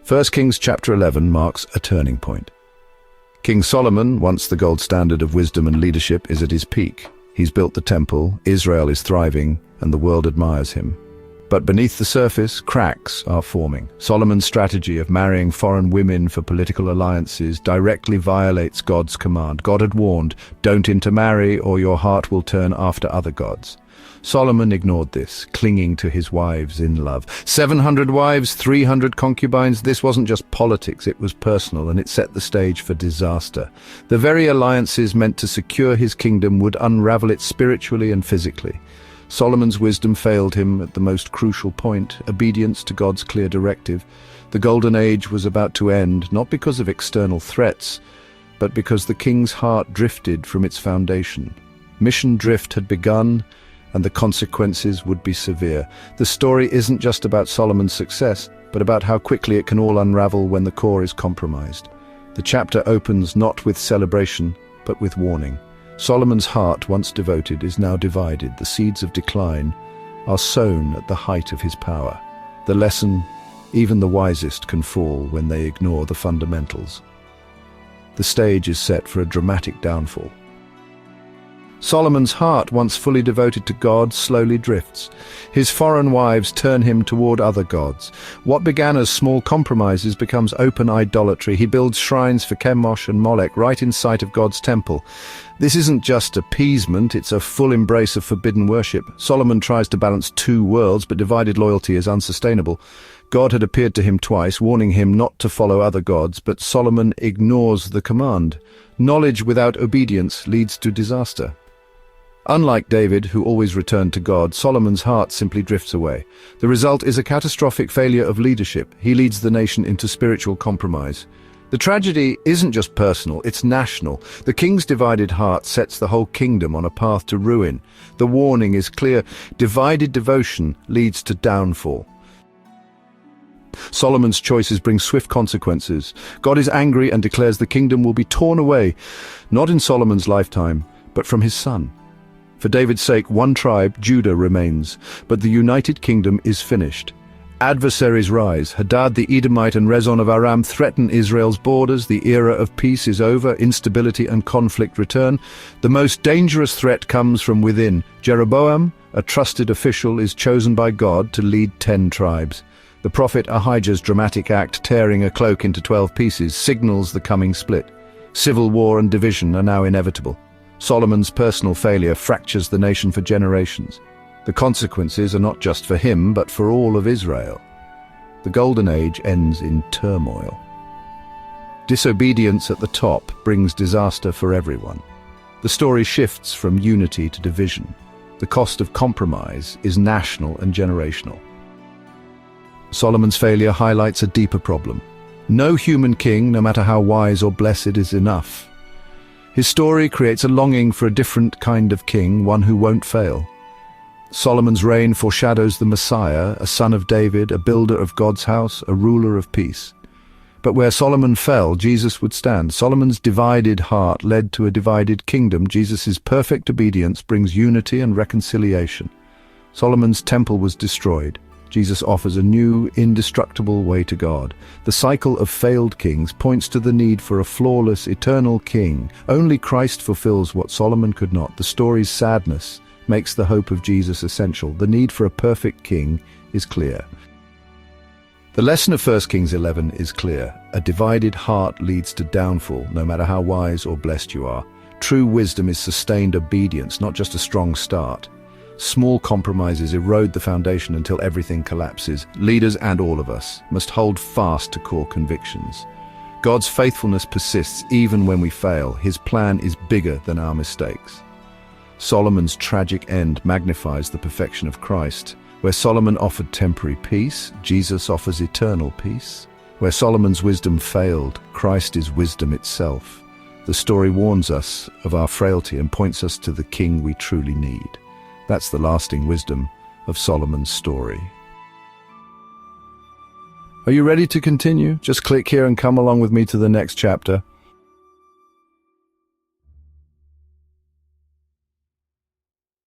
1 Kings chapter 11 marks a turning point. King Solomon, once the gold standard of wisdom and leadership, is at his peak. He's built the temple, Israel is thriving, and the world admires him. But beneath the surface, cracks are forming. Solomon's strategy of marrying foreign women for political alliances directly violates God's command. God had warned, "Don't intermarry, or your heart will turn after other gods." Solomon ignored this, clinging to his wives in love. 700 wives, 300 concubines. This wasn't just politics, it was personal, and it set the stage for disaster. The very alliances meant to secure his kingdom would unravel it spiritually and physically. Solomon's wisdom failed him at the most crucial point, obedience to God's clear directive. The golden age was about to end, not because of external threats, but because the king's heart drifted from its foundation. Mission drift had begun, and the consequences would be severe. The story isn't just about Solomon's success, but about how quickly it can all unravel when the core is compromised. The chapter opens not with celebration, but with warning. Solomon's heart, once devoted, is now divided. The seeds of decline are sown at the height of his power. The lesson: even the wisest can fall when they ignore the fundamentals. The stage is set for a dramatic downfall. Solomon's heart, once fully devoted to God, slowly drifts. His foreign wives turn him toward other gods. What began as small compromises becomes open idolatry. He builds shrines for Chemosh and Molech right in sight of God's temple. This isn't just appeasement, it's a full embrace of forbidden worship. Solomon tries to balance two worlds, but divided loyalty is unsustainable. God had appeared to him twice, warning him not to follow other gods, but Solomon ignores the command. Knowledge without obedience leads to disaster. Unlike David, who always returned to God, Solomon's heart simply drifts away. The result is a catastrophic failure of leadership. He leads the nation into spiritual compromise. The tragedy isn't just personal, it's national. The king's divided heart sets the whole kingdom on a path to ruin. The warning is clear: divided devotion leads to downfall. Solomon's choices bring swift consequences. God is angry and declares the kingdom will be torn away, not in Solomon's lifetime, but from his son. For David's sake, one tribe, Judah, remains, but the united kingdom is finished. Adversaries rise. Hadad the Edomite and Rezon of Aram threaten Israel's borders. The era of peace is over. Instability and conflict return. The most dangerous threat comes from within. Jeroboam, a trusted official, is chosen by God to lead 10 tribes. The prophet Ahijah's dramatic act, tearing a cloak into 12 pieces, signals the coming split. Civil war and division are now inevitable. Solomon's personal failure fractures the nation for generations. The consequences are not just for him, but for all of Israel. The Golden Age ends in turmoil. Disobedience at the top brings disaster for everyone. The story shifts from unity to division. The cost of compromise is national and generational. Solomon's failure highlights a deeper problem. No human king, no matter how wise or blessed, is enough. His story creates a longing for a different kind of king, one who won't fail. Solomon's reign foreshadows the Messiah, a son of David, a builder of God's house, a ruler of peace. But where Solomon fell, Jesus would stand. Solomon's divided heart led to a divided kingdom. Jesus' perfect obedience brings unity and reconciliation. Solomon's temple was destroyed. Jesus offers a new, indestructible way to God. The cycle of failed kings points to the need for a flawless, eternal king. Only Christ fulfills what Solomon could not. The story's sadness makes the hope of Jesus essential. The need for a perfect king is clear. The lesson of 1 Kings 11 is clear. A divided heart leads to downfall, no matter how wise or blessed you are. True wisdom is sustained obedience, not just a strong start. Small compromises erode the foundation until everything collapses. Leaders, and all of us, must hold fast to core convictions. God's faithfulness persists even when we fail. His plan is bigger than our mistakes. Solomon's tragic end magnifies the perfection of Christ. Where Solomon offered temporary peace, Jesus offers eternal peace. Where Solomon's wisdom failed, Christ is wisdom itself. The story warns us of our frailty and points us to the King we truly need. That's the lasting wisdom of Solomon's story. Are you ready to continue? Just click here and come along with me to the next chapter.